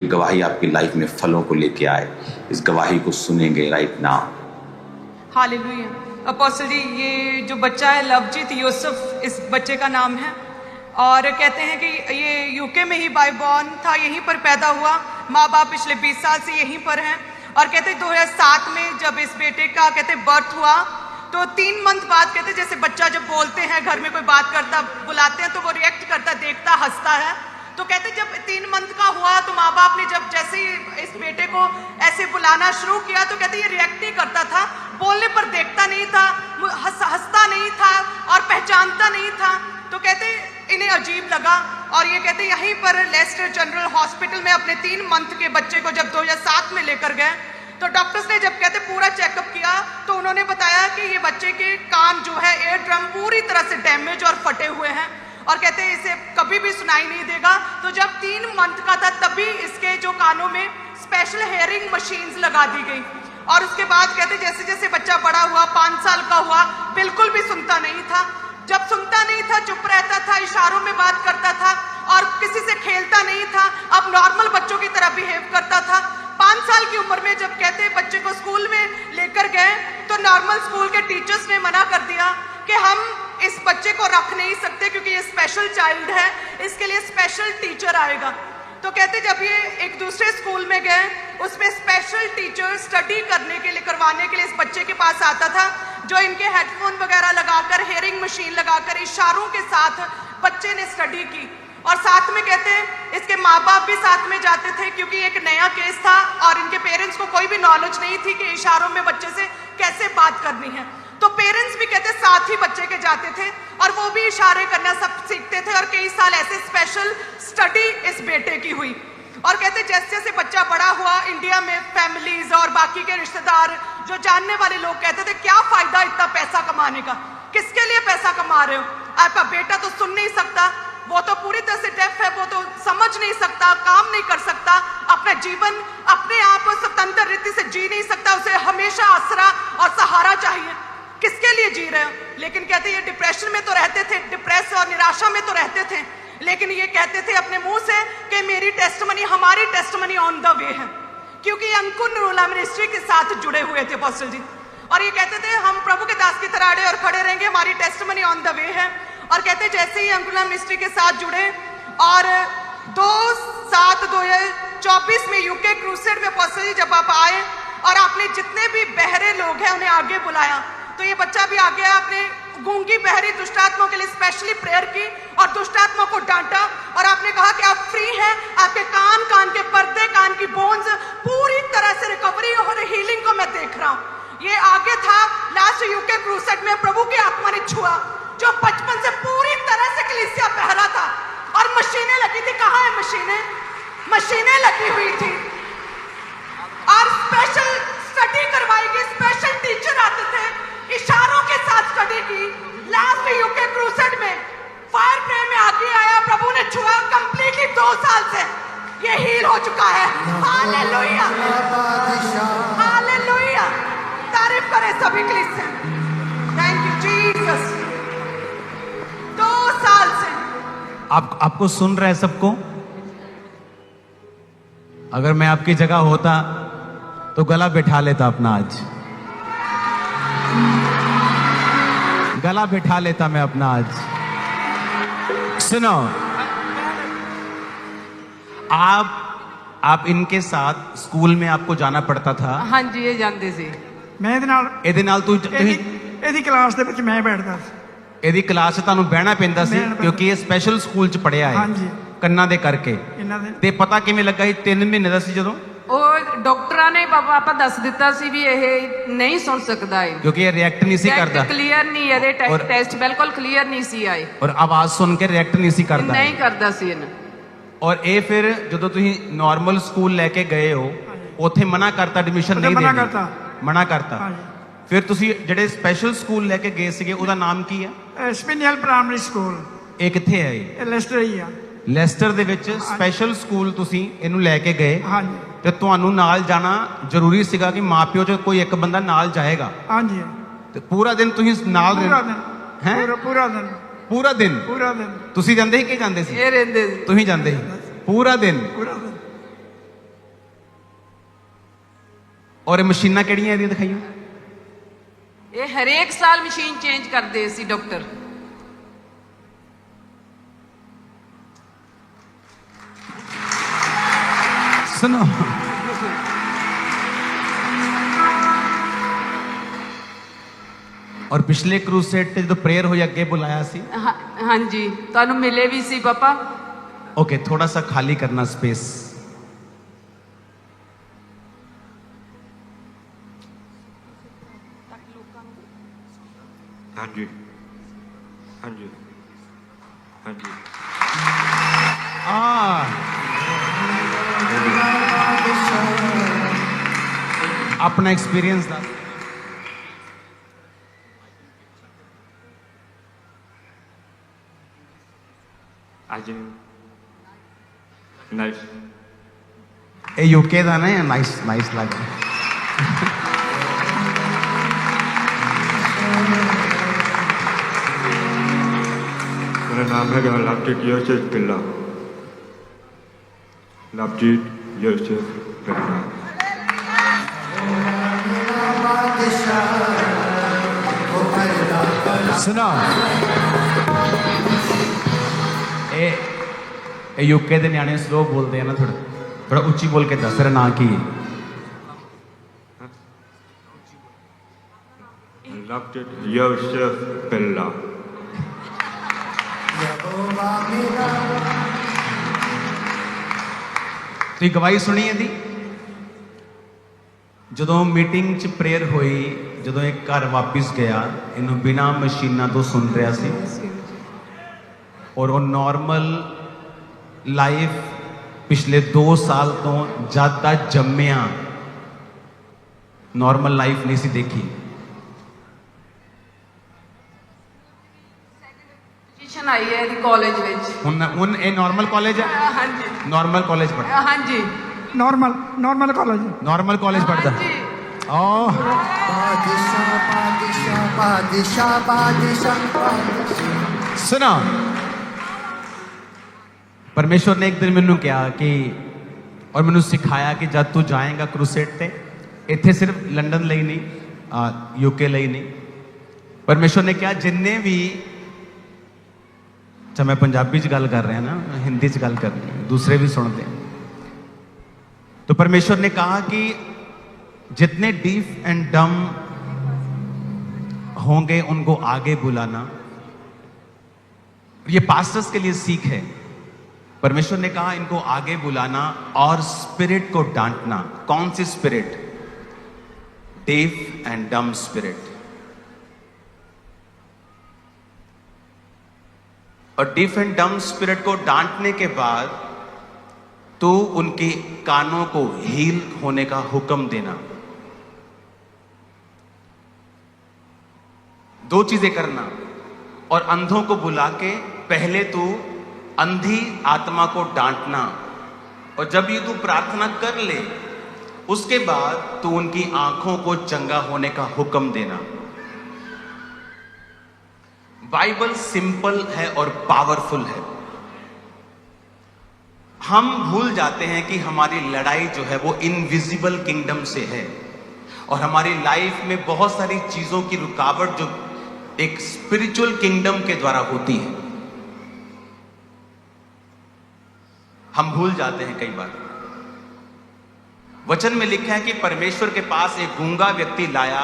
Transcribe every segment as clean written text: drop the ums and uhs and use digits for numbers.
गवाही आपकी लाइफ में फलों को लेके आए। इस गवाही को सुनेंगे राइट नाउ। हालेलुया। अपोस्टल जी, ये जो बच्चा है लवजीत यूसुफ इस बच्चे का नाम है, और कहते हैं कि ये यूके में ही बाय बॉर्न था, यहीं पर पैदा हुआ। माँ बाप पिछले 20 साल से यहीं पर हैं। और कहते 2007 में जब इस बेटे का कहते बर्थ हुआ तो 3 मंथ बाद कहते जैसे बच्चा जब बोलते हैं, घर में कोई बात करता बुलाते हैं तो वो रिएक्ट करता, देखता, हंसता है। तो कहते जब 3 मंथ का हुआ तो माँ बाप ने जब जैसे ही इस बेटे को ऐसे बुलाना शुरू किया तो कहते ये रिएक्ट नहीं करता था, बोलने पर देखता नहीं था, हंसता नहीं था और पहचानता नहीं था। तो कहते इन्हें अजीब लगा और ये कहते यहीं पर लेस्टर जनरल हॉस्पिटल में अपने 3 मंथ के बच्चे को जब 2007 में लेकर गए तो डॉक्टर्स ने जब कहते पूरा चेकअप किया तो उन्होंने बताया कि ये बच्चे के कान जो है एयर ड्रम पूरी तरह से डैमेज और फटे हुए हैं और कहते हैं इसे कभी भी सुनाई नहीं देगा। तो जब 3 मंथ का था तभी इसके जो कानों में स्पेशल हेयरिंग मशीन्स लगा दी गई और उसके बाद कहते जैसे जैसे बच्चा बड़ा हुआ, 5 साल का हुआ, बिल्कुल भी सुनता नहीं था। जब सुनता नहीं था चुप रहता था, इशारों में बात करता था और किसी से खेलता नहीं था, अब नॉर्मल बच्चों की तरह बिहेव करता था। 5 साल की उम्र में जब कहते बच्चे को स्कूल में लेकर गए तो नॉर्मल स्कूल के टीचर्स ने मना कर दिया कि हम इस बच्चे को रख नहीं सकते क्योंकि ये स्पेशल चाइल्ड है, इसके लिए स्पेशल टीचर आएगा। तो कहते जब ये एक दूसरे स्कूल में गए उसमें स्पेशल टीचर स्टडी करने के लिए करवाने के लिए इस बच्चे के पास आता था, जो इनके हेडफोन वगैरह लगाकर, हेयरिंग मशीन लगाकर इशारों के साथ बच्चे ने स्टडी की। और साथ में कहते हैं इसके माँ बाप भी साथ में जाते थे क्योंकि एक नया केस था और इनके पेरेंट्स को कोई भी नॉलेज नहीं थी कि इशारों में बच्चे से कैसे बात करनी है। तो पेरेंट्स भी कहते साथ ही बच्चे के जाते थे और वो भी इशारे करना सब सीखते थे और कई साल ऐसे स्पेशल स्टडी इस बेटे की हुई। और कहते जैसे जैसे बच्चा बड़ा हुआ इंडिया में फैमिलीज और बाकी के रिश्तेदार जो जानने वाले लोग कहते थे क्या फायदा इतना पैसा कमाने का, किसके लिए पैसा कमा रहे हो, आपका बेटा तो सुन नहीं सकता, वो तो पूरी तरह से डेफ है, वो तो समझ नहीं सकता, काम नहीं कर सकता, अपना जीवन अपने आप स्वतंत्र रीति से जी नहीं सकता, उसे हमेशा आसरा और सहारा चाहिए, किसके लिए जी रहे हो। लेकिन कहते ये डिप्रेशन में तो रहते थे, डिप्रेस और निराशा में तो रहते थे, लेकिन ये कहते थे अपने मुंह से कि मेरी टेस्टमनी, हमारी टेस्टमनी ऑन द वे है, क्योंकि अंकुर नरूला मिनिस्ट्री के साथ जुड़े हुए थे अपोस्टल जी। और ये कहते थे हम प्रभु के दास की तरह अड़े और खड़े रहेंगे, हमारी टेस्टमनी ऑन द वे है। और कहते जैसे ही अंकुर मिनिस्ट्री के साथ जुड़े और 2/7/2024 में यूके क्रूसेड में अपोस्टल जी जब आप आए और आपने जितने भी बहरे लोग हैं उन्हें आगे बुलाया, तो ये बच्चा भी आगे आपने गूंगी बहरी दुष्टात्माओं के लिए स्पेशली प्रेयर की और दुष्टात्मा को डांटा और आपने कहा कि आप फ्री हैं, आपके कान के पर्दे, कान की बोन्स पूरी तरह से रिकवरी और हीलिंग को मैं देख रहा हूँ। ये आगे था लास्ट यूके क्रूसेड में प्रभु की आत्मा ने छुआ जो बचपन से पूरी तरह से कलीसिया बहरा था और मशीनें लगी थी। कहाँ है मशीनें? मशीनें लगी हुई थी और स्पेशल स्टडी करवाई गई, स्पेशल टीचर आते थे, इशारों के साथ स्टडी की। लास्ट यूके क्रूसेड में फायर प्रेयर में आगे आया, प्रभु ने छुआ, कंप्लीटली 2 साल से ये हील हो चुका है। हालेलुया, हालेलुया, तारीफ करें सभी कलीसिया। Thank you Jesus. 2 साल से आपको सुन रहे हैं सबको? अगर मैं आपकी जगह होता तो गला बैठा लेता अपना, आज गला बैठा लेता मैं अपना। आज सुनो, आप इनके साथ स्कूल में आपको जाना पड़ता था? हाँ जी, ये जानते सी। मैं ਇਹਦੇ ਨਾਲ ਤੂੰ ਇਹਦੀ ਕਲਾਸ ਦੇ ਵਿੱਚ ਮੈਂ ਬੈਠਦਾ ਸੀ। ਇਹਦੀ ਕਲਾਸ 'ਚ ਤੁਹਾਨੂੰ ਬਹਿਣਾ ਪੈਂਦਾ ਸੀ ਕਿਉਂਕਿ ਇਹ ਸਪੈਸ਼ਲ ਸਕੂਲ 'ਚ ਪੜਿਆ ਹੈ। ਹਾਂਜੀ, ਕੰਨਾਂ ਦੇ ਕਰਕੇ। ਇਹਨਾਂ ਦੇ ਤੇ ਪਤਾ ਕਿਵੇਂ ਲੱਗਾ ਸੀ 3 ਮਹੀਨੇ ਦਾ ਸੀ ਜਦੋਂ? ਉਹ ਡਾਕਟਰਾਂ ਨੇ ਪਾਪਾ ਦੱਸ ਦਿੱਤਾ ਸੀ ਵੀ ਇਹ ਨਹੀਂ ਸੁਣ ਸਕਦਾ ਹੈ ਕਿਉਂਕਿ ਇਹ ਰਿਐਕਟ ਨਹੀਂ ਸੀ ਕਰਦਾ। ਕਲੀਅਰ ਨਹੀਂ, ਇਹਦੇ ਟੈਸਟ ਬਿਲਕੁਲ ਕਲੀਅਰ ਨਹੀਂ ਸੀ ਆਏ ਔਰ ਆਵਾਜ਼ ਸੁਣ ਕੇ ਰਿਐਕਟ ਨਹੀਂ ਸੀ ਕਰਦਾ। ਨਹੀਂ ਕਰਦਾ ਸੀ ਇਹਨੂੰ। ਔਰ ਇਹ ਫਿਰ ਜਦੋਂ ਤੁਸੀਂ ਨਾਰਮਲ ਸਕੂਲ ਲੈ ਕੇ ਗਏ ਹੋ ਉੱਥੇ ਮਨਾ ਕਰਤਾ, ਐਡਮਿਸ਼ਨ ਨਹੀਂ ਦੇਣੀ? ਮਨਾ ਕਰਤਾ। ਫਿਰ ਤੁਸੀਂ ਜਿਹੜੇ ਸਪੈਸ਼ਲ ਸਕੂਲ ਲੈ ਕੇ ਗਏ ਸੀਗੇ ਉਹਦਾ ਨਾਮ ਕੀ ਹੈ? ਸਪਿਨਲ ਪ੍ਰਾਇਮਰੀ ਸਕੂਲ। ਇਹ ਕਿੱਥੇ ਹੈ? ਇਹ ਲੈਸਟਰ ਹੀ ਆ। ਲੈਸਟਰ ਦੇ ਵਿੱਚ ਸਪੈਸ਼ਲ ਸਕੂਲ ਤੁਸੀਂ ਇਹਨੂੰ ਲੈ ਕੇ ਗਏ। ਹਾਂਜੀ। ਤੇ ਤੁਹਾਨੂੰ ਨਾਲ ਜਾਣਾ ਜ਼ਰੂਰੀ ਸੀਗਾ ਕਿ ਮਾਪਿਓ ਚ ਕੋਈ ਇੱਕ ਬੰਦਾ ਨਾਲ ਜਾਏਗਾ? ਹਾਂਜੀ। ਤੇ ਪੂਰਾ ਦਿਨ ਤੁਸੀਂ ਨਾਲ ਪੂਰਾ ਦਿਨ ਹੈ? ਪੂਰਾ ਦਿਨ ਪੂਰਾ ਦਿਨ ਪੂਰਾ ਦਿਨ ਤੁਸੀਂ ਜਾਂਦੇ ਸੀ ਕਿ ਜਾਂਦੇ ਸੀ? ਇਹ ਰਹਿੰਦੇ ਸੀ। ਤੁਸੀਂ ਜਾਂਦੇ ਸੀ ਪੂਰਾ ਦਿਨ? ਪੂਰਾ ਦਿਨ। और मशीनां ਕਿਹੜੀਆਂ ਇਹਦੀਆਂ ਦਿਖਾਈਓ? ਇਹ ਹਰੇਕ ਸਾਲ ਮਸ਼ੀਨ ਚੇਂਜ ਕਰਦੇ ਸੀ ਡਾਕਟਰ। सुनो, और पिछले क्रूसेड ਤੇ ਜਦੋਂ ਪ੍ਰੇਅਰ ਹੋਈ ਅੱਗੇ ਬੁਲਾਇਆ ਸੀ। ਹਾਂਜੀ, ਤੁਹਾਨੂੰ ਮਿਲੇ ਵੀ ਸੀ ਪਾਪਾ। ओके, थोड़ा सा खाली करना स्पेस। हाँ जी, हाँ जी, हाँ जी। अपना एक्सपीरियंस दस। आज नाइस। ये यूके ਦਾ ਨਾ ਨਾਈਸ ਨਾਈਸ ਲੱਗ ਰਿਹਾ। मेरा नाम है लवजीत यूसुफ बिल्ला। लवजीत यूसुफ बिल्ला। सुनो, ये यूके ਦੇ ਨਿਆਣੇ ਸਲੋ ਬੋਲਦੇ ਆ ਨਾ, ਥੋੜਾ थोड़ा ਉੱਚੀ बोल के दस। तेरा नाम की है? लवजीत यूसुफ बिल्ला। ਤੁਸੀਂ ਗਵਾਹੀ ਸੁਣੀ ਇਹਦੀ? ਜਦੋਂ ਮੀਟਿੰਗ 'ਚ ਪ੍ਰੇਅਰ ਹੋਈ, ਜਦੋਂ ਇਹ ਘਰ ਵਾਪਿਸ ਗਿਆ, ਇਹਨੂੰ ਬਿਨਾਂ ਮਸ਼ੀਨਾਂ ਤੋਂ ਸੁਣ ਰਿਹਾ ਸੀ ਔਰ ਉਹ ਨਾਰਮਲ ਲਾਈਫ ਪਿਛਲੇ 2 ਸਾਲ ਤੋਂ ਜਦ ਦਾ ਜੰਮਿਆ ਨਾਰਮਲ ਲਾਈਫ ਨਹੀਂ ਸੀ ਦੇਖੀ। ਪੋਜੀਸ਼ਨ ਆਈ ਹੈ ਇਹਦੀ ਕਾਲਜ ਵਿੱਚ। ਹੁਣ ਇਹ ਨਾਰਮਲ ਕਾਲਜ ਹੈ? ਹਾਂਜੀ ਨਾਰਮਲ ਕਾਲਜ ਪੜ੍ਹਦਾ? ਹਾਂਜੀ, नॉर्मल कॉलेज। नार्मल कॉलेज पढ़ता? ਹਾਂਜੀ। सुना, परमेश्वर ने एक दिन मैनू कहा कि और मैनू सिखाया कि जब तू जाएगा क्रूसेड ते, इत्थे सिर्फ लंडन ਲਈ नहीं, यूके ਲਈ नहीं, परमेश्वर ने कहा जिन्ने भी, अच्छा मैं पंजाबी च गल कर रहा ना, हिंदी च गल कर रहा, दूसरे भी सुनते हैं। तो परमेश्वर ने कहा कि जितने डीफ एंड डम होंगे उनको आगे बुलाना। ये पास्टर्स के लिए सीख है। परमेश्वर ने कहा इनको आगे बुलाना और स्पिरिट को डांटना। कौन सी स्पिरिट? डीफ एंड डम स्पिरिट। और डीफ एंड डम स्पिरिट को डांटने के बाद तो उनके कानों को हील होने का हुक्म देना। 2 चीजें करना। और अंधों को बुला के पहले तो अंधी आत्मा को डांटना, और जब ये तू प्रार्थना कर ले उसके बाद तो उनकी आंखों को चंगा होने का हुक्म देना। बाइबल सिंपल है और पावरफुल है। हम भूल जाते हैं कि हमारी लड़ाई जो है वो इनविजिबल किंगडम से है, और हमारी लाइफ में बहुत सारी चीजों की रुकावट जो एक स्पिरिचुअल किंगडम के द्वारा होती है, हम भूल जाते हैं कई बार। वचन में लिखा है कि परमेश्वर के पास एक गूंगा व्यक्ति लाया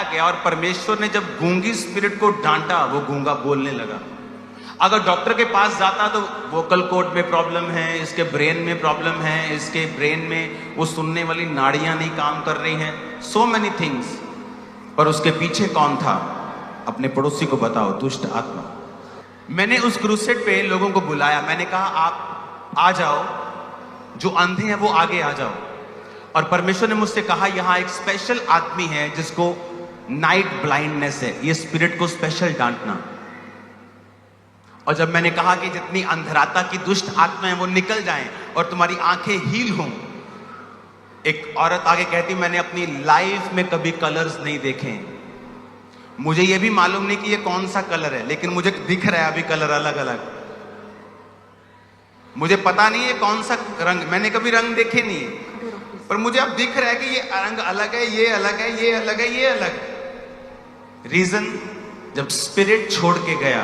गया, और परमेश्वर ने जब गूंगी स्पिरिट को डांटा, वो गूंगा बोलने लगा। अगर डॉक्टर के पास जाता तो वोकल कॉर्ड में प्रॉब्लम है, इसके ब्रेन में प्रॉब्लम है, इसके ब्रेन में वो सुनने वाली नाड़ियां नहीं काम कर रही हैं, सो मेनी थिंग्स। पर उसके पीछे कौन था? अपने पड़ोसी को बताओ, दुष्ट आत्मा। मैंने उस क्रूसेड पे लोगों को बुलाया, मैंने कहा आप आ जाओ, जो अंधे हैं वो आगे आ जाओ। और परमेश्वर ने मुझसे कहा यहाँ एक स्पेशल आदमी है जिसको नाइट ब्लाइंडनेस है, ये स्पिरिट को स्पेशल डांटना। और जब मैंने कहा कि जितनी अंधराता की दुष्ट आत्माएं वो निकल जाएं और तुम्हारी आंखें हील हों, एक औरत आगे कहती मैंने अपनी लाइफ में कभी कलर्स नहीं देखे, मुझे ये भी मालूम नहीं कि ये कौन सा कलर है, लेकिन मुझे दिख रहा है अभी कलर अलग अलग। मुझे पता नहीं है कौन सा रंग, मैंने कभी रंग देखे नहीं है, पर मुझे अब दिख रहा है कि ये रंग अलग है, ये अलग है, ये अलग है, ये अलग है। रीजन, जब स्पिरिट छोड़ के गया,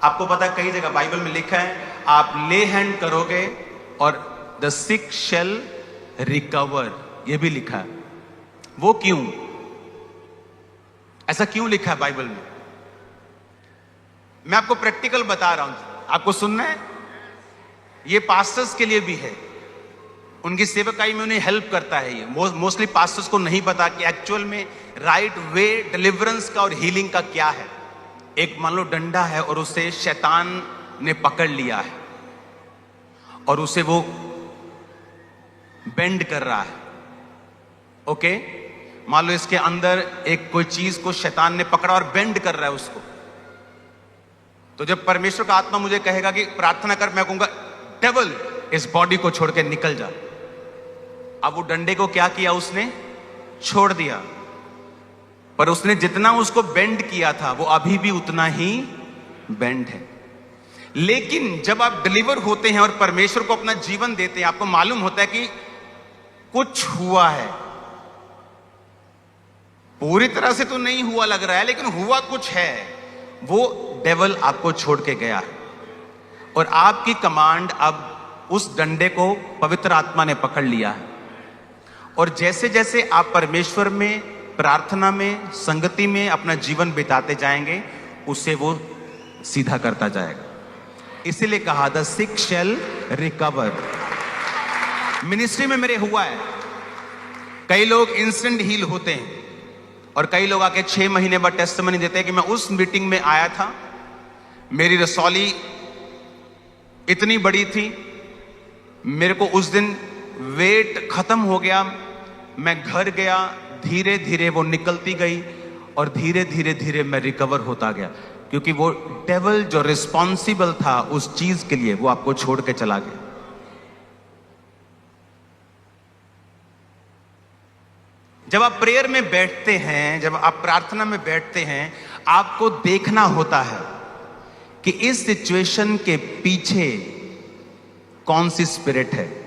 आपको पता कई जगह बाइबल में लिखा है आप ले हैंड करोगे और द सिक शेल रिकवर, ये भी लिखा है। वो क्यों, ऐसा क्यों लिखा है बाइबल में? मैं आपको प्रैक्टिकल बता रहा हूं, आपको सुनना है। ये पास्टर्स के लिए भी है, उनकी सेवकाई में उन्हें हेल्प करता है। ये मोस्टली पास्टर्स को नहीं पता कि एक्चुअल में राइट वे डिलीवरेंस का और हीलिंग का क्या है। एक मान लो डंडा है और उसे शैतान ने पकड़ लिया है और उसे वो बेंड कर रहा है। ओके, मान लो इसके अंदर एक कोई चीज को शैतान ने पकड़ा और बेंड कर रहा है उसको। तो जब परमेश्वर का आत्मा मुझे कहेगा कि प्रार्थना कर, मैं कहूंगा डेविल इस बॉडी को छोड़ के निकल जा। अब वो डंडे को क्या किया, उसने छोड़ दिया, पर उसने जितना उसको बेंड किया था वो अभी भी उतना ही बेंड है। लेकिन जब आप डिलीवर होते हैं और परमेश्वर को अपना जीवन देते हैं, आपको मालूम होता है कि कुछ हुआ है। पूरी तरह से तो नहीं हुआ लग रहा है, लेकिन हुआ कुछ है। वो डेविल आपको छोड़ के गया है और आपकी कमांड अब उस डंडे को पवित्र आत्मा ने पकड़ लिया है। और जैसे जैसे आप परमेश्वर में, प्रार्थना में, संगति में अपना जीवन बिताते जाएंगे, उससे वो सीधा करता जाएगा। इसीलिए कहा the sick shall recover. Ministry में मेरे हुआ है, कई लोग इंस्टेंट हील होते हैं और कई लोग आके 6 महीने बाद टेस्टिमनी देते हैं कि मैं उस मीटिंग में आया था, मेरी रसौली इतनी बड़ी थी, मेरे को उस दिन वेट खत्म हो गया, मैं घर गया, धीरे धीरे वो निकलती गई और धीरे धीरे धीरे मैं रिकवर होता गया। क्योंकि वो डेविल जो रिस्पॉन्सिबल था उस चीज के लिए, वो आपको छोड़ के चला गया। जब आप प्रेयर में बैठते हैं, जब आप प्रार्थना में बैठते हैं, आपको देखना होता है कि इस सिचुएशन के पीछे कौन सी स्पिरिट है।